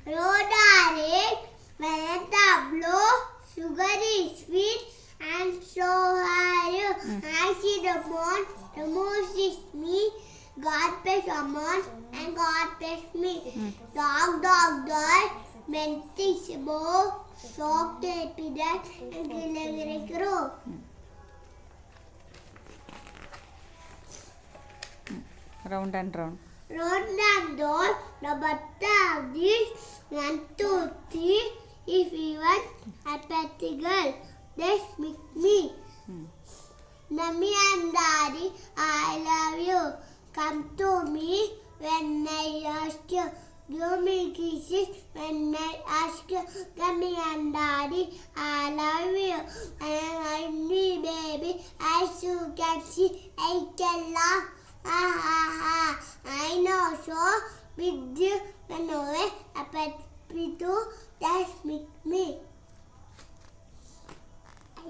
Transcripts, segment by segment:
road are red, when the blow, sugar is sweet, and so are you. I see the moon is me. God bless someone, and God bless me. Dog, dog, dog, mentis bow, sock the epidat, and killing crow. Round and round. Round and round, the butter of this, 1, 2, 3, if you want a petty girl, just meet me. Mummy and Daddy, I love you. Come to me when I ask you. Give me kisses when I ask you. Mummy and Daddy, I love you. And I'm me, baby. As you can see, I can laugh. I know so. With you, run away. A pet to just meet me.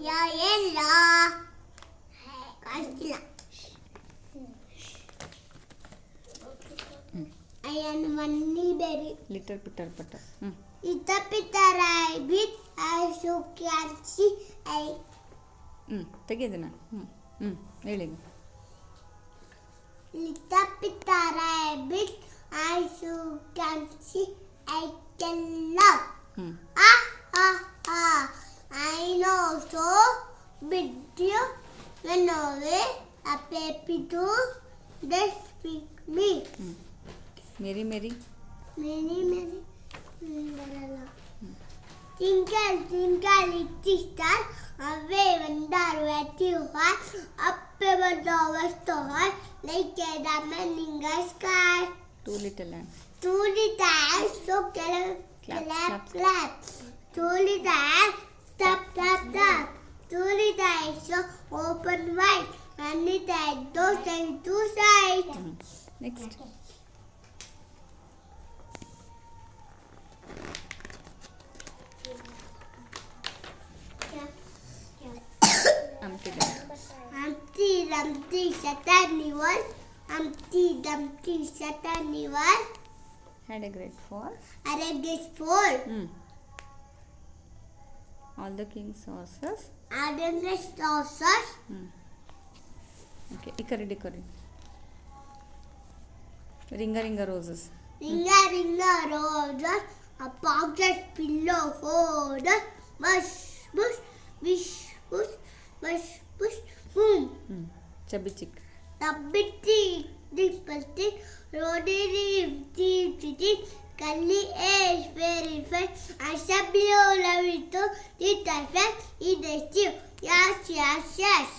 Yellow. Kastila. I am money berry. Little Peter Butter. Ita pita rabbit. I so can see. I. ತೆಗೆದನ ಹೇಳಿ. Ita pita rabbit. I so can see. I can love. I know so. With you. Run away, a baby to just speak me. Mary, Mary. Mary, Mary. Twinkle, twinkle, little star, away wonder where you are, up above the star, like a diamond in the sky. Two little lamps. Two little hands, so clap, clap, clap. Two little hands, tap, tap, tap. Two little eyes, so open wide. One little eye, those side, two sides. Next. Humpty Dumpty sat on the wall. Humpty Dumpty sat on the wall. Had a great fall. Had a great fall. All the king's horses. Had a great horses. Okay, ikari. Ringa ringa roses. Ringa ringa roses. A pocket pillow holder. Bush bush, wish bush, bush bush, boom. Chubby chick. Chubby chick, dimple chick, rody deep, Kalli is very fat. I shall be all of it too. Did I fat? Eat the stew. Yes, yes, yes.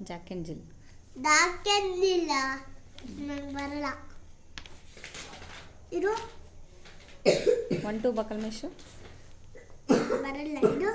Jack and Jill. Jack and Jill. ಬರಲ್ಲ ಇದು 1 2 buccal ಮೇಶು ಬರಲ್ಲ ಇದು